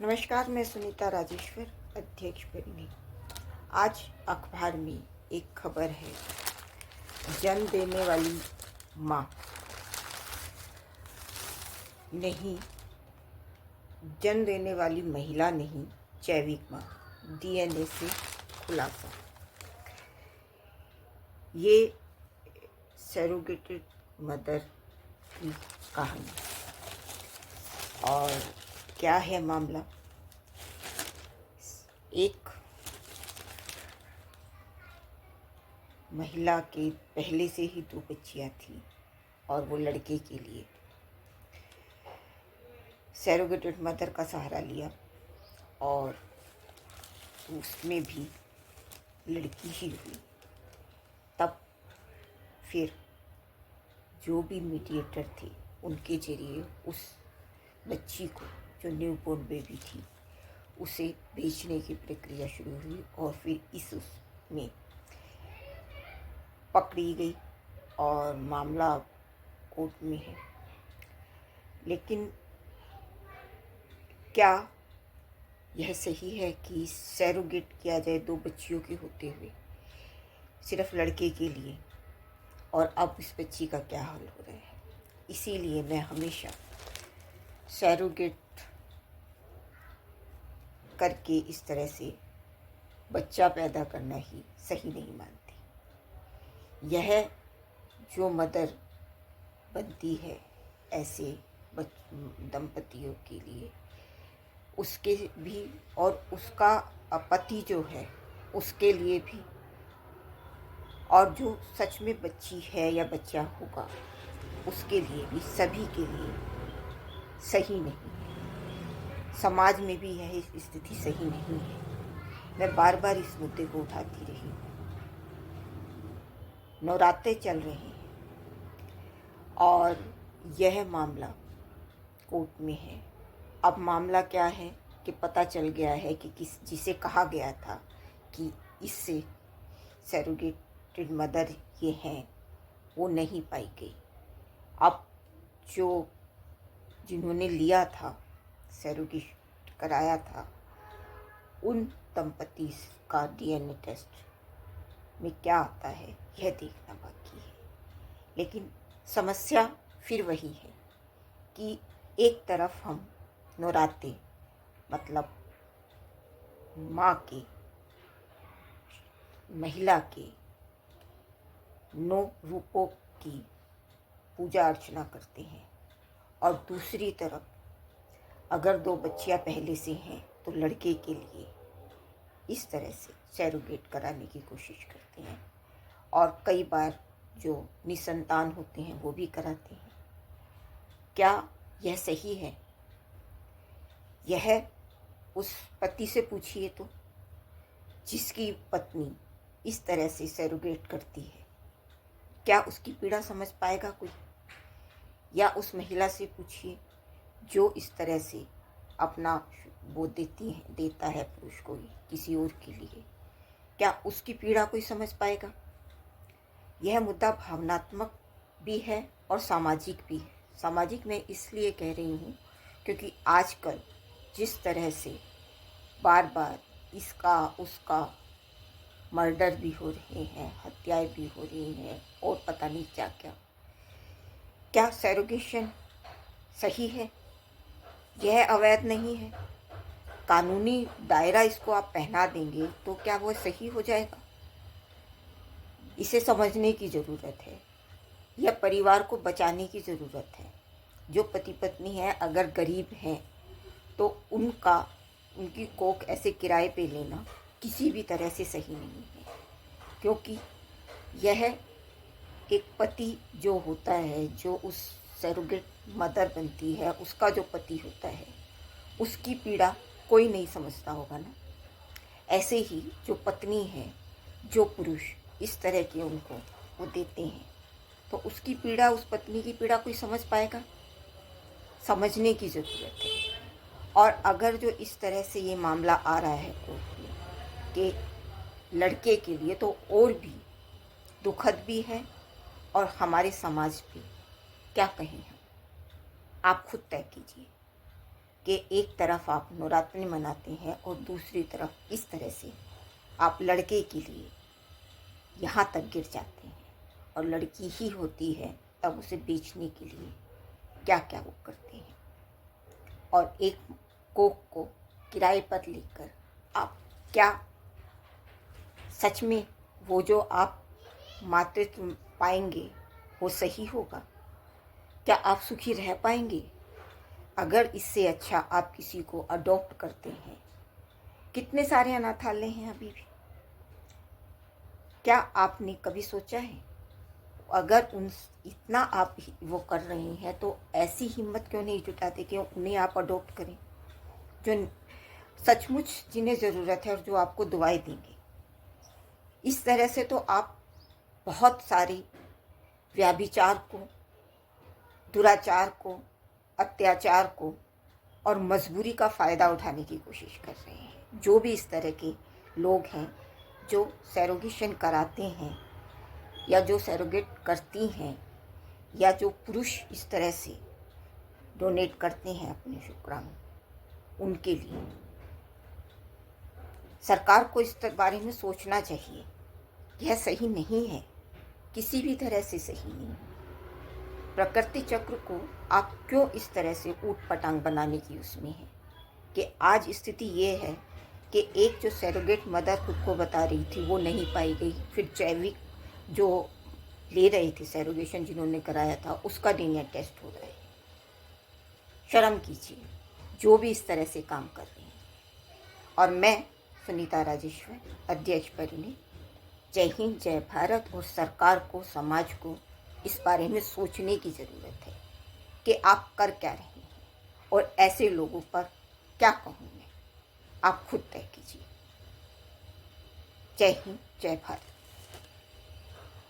नमस्कार, मैं सुनीता राजेश्वर, अध्यक्ष बनी। आज अखबार में एक खबर है, जन्म देने वाली माँ नहीं, जन्म देने वाली महिला नहीं, जैविक माँ, डीएनए से खुलासा। ये सरोगेटेड मदर की कहानी। और क्या है मामला? एक महिला के पहले से ही 2 बच्चियां थी और वो लड़के के लिए सरोगेटेड मदर का सहारा लिया और उसमें भी लड़की ही हुई। तब फिर जो भी मीडिएटर थे उनके जरिए उस बच्ची को, जो न्यूबॉर्न बेबी थी, उसे बेचने की प्रक्रिया शुरू हुई और फिर उसमें पकड़ी गई और मामला कोर्ट में है। लेकिन क्या यह सही है कि सरोगेट किया जाए 2 बच्चियों के होते हुए सिर्फ लड़के के लिए? और अब इस बच्ची का क्या हाल हो रहा है? इसीलिए मैं हमेशा सरोगेट करके इस तरह से बच्चा पैदा करना ही सही नहीं मानती। यह जो मदर बनती है ऐसे दंपतियों के लिए, उसके भी और उसका पति जो है उसके लिए भी, और जो सच में बच्ची है या बच्चा होगा उसके लिए भी, सभी के लिए सही नहीं है। समाज में भी यह स्थिति सही नहीं है। मैं बार बार इस मुद्दे को उठाती रही हूँ। नवरात्रे चल रहे हैं और यह मामला कोर्ट में है। अब मामला क्या है कि पता चल गया है कि जिसे कहा गया था कि इससे सरोगेटेड मदर ये हैं, वो नहीं पाई गई। अब जिन्होंने लिया था, सरोगेट कराया था, उन दंपति का डीएनए टेस्ट में क्या आता है यह देखना बाकी है। लेकिन समस्या फिर वही है कि एक तरफ हम नवरात्रे मतलब माँ के, महिला के 9 रूपों की पूजा अर्चना करते हैं और दूसरी तरफ अगर 2 बच्चियां पहले से हैं तो लड़के के लिए इस तरह से सरोगेट कराने की कोशिश करते हैं और कई बार जो निसंतान होते हैं वो भी कराते हैं। क्या यह सही है? यह उस पति से पूछिए तो, जिसकी पत्नी इस तरह से सरोगेट करती है। क्या उसकी पीड़ा समझ पाएगा कोई? या उस महिला से पूछिए जो इस तरह से अपना वो देता है पुरुष को किसी और के लिए, क्या उसकी पीड़ा कोई समझ पाएगा? यह मुद्दा भावनात्मक भी है और सामाजिक भी है। सामाजिक मैं इसलिए कह रही हूँ क्योंकि आजकल जिस तरह से बार बार इसका उसका मर्डर भी हो रहे हैं, हत्याएं भी हो रही हैं और पता नहीं क्या क्या। क्या सरोगेशन सही है? यह अवैध नहीं है। कानूनी दायरा इसको आप पहना देंगे तो क्या वो सही हो जाएगा? इसे समझने की ज़रूरत है। यह परिवार को बचाने की ज़रूरत है। जो पति पत्नी है अगर गरीब हैं तो उनकी कोख ऐसे किराए पे लेना किसी भी तरह से सही नहीं है। क्योंकि यह एक पति जो होता है, जो उस सरोगेट मदर बनती है, उसका जो पति होता है, उसकी पीड़ा कोई नहीं समझता होगा ना। ऐसे ही जो पत्नी है, जो पुरुष इस तरह के उनको वो देते हैं, तो उसकी पीड़ा, उस पत्नी की पीड़ा कोई समझ पाएगा? समझने की ज़रूरत है। और अगर जो इस तरह से ये मामला आ रहा है कोर्ट में कि लड़के के लिए, तो और भी दुखद भी है और हमारे समाज पे क्या कहें हम। आप खुद तय कीजिए कि एक तरफ आप नवरात्रि मनाते हैं और दूसरी तरफ इस तरह से आप लड़के के लिए यहाँ तक गिर जाते हैं, और लड़की ही होती है तब उसे बेचने के लिए क्या क्या वो करते हैं। और एक कोख को किराए पर लेकर आप क्या सच में वो जो आप मातृत्व पाएंगे वो सही होगा? क्या आप सुखी रह पाएंगे? अगर इससे अच्छा आप किसी को अडॉप्ट करते हैं, कितने सारे अनाथालय हैं अभी भी, क्या आपने कभी सोचा है? अगर उन इतना आप वो कर रहे हैं तो ऐसी हिम्मत क्यों नहीं जुटाते कि उन्हें आप अडॉप्ट करें, जो सचमुच जिन्हें ज़रूरत है और जो आपको दुआएं देंगे। इस तरह से तो आप बहुत सारी व्याभिचार को, दुराचार को, अत्याचार को और मजबूरी का फ़ायदा उठाने की कोशिश कर रहे हैं। जो भी इस तरह के लोग हैं जो सैरोगेशन कराते हैं या जो सैरोगेट करती हैं या जो पुरुष इस तरह से डोनेट करते हैं अपने शुक्राणु, उनके लिए सरकार को इस बारे में सोचना चाहिए। यह सही नहीं है, किसी भी तरह से सही नहीं है। प्रकृति चक्र को आप क्यों इस तरह से ऊट पटांग बनाने की उसमें है कि आज स्थिति ये है कि एक जो सैरोगेट मदर खुद को बता रही थी वो नहीं पाई गई, फिर जैविक जो ले रहे थे सैरोगेशन जिन्होंने कराया था उसका डीएनए टेस्ट हो रहा है। शर्म कीजिए जो भी इस तरह से काम कर रहे हैं। और मैं सुनीता राजेश्वर, अध्यक्ष परिणी, जय हिंद, जय भारत। और सरकार को, समाज को इस बारे में सोचने की ज़रूरत है कि आप कर क्या रहे हैं और ऐसे लोगों पर क्या कहूँ मैं, आप खुद तय कीजिए। जय हिंद, जय भारत।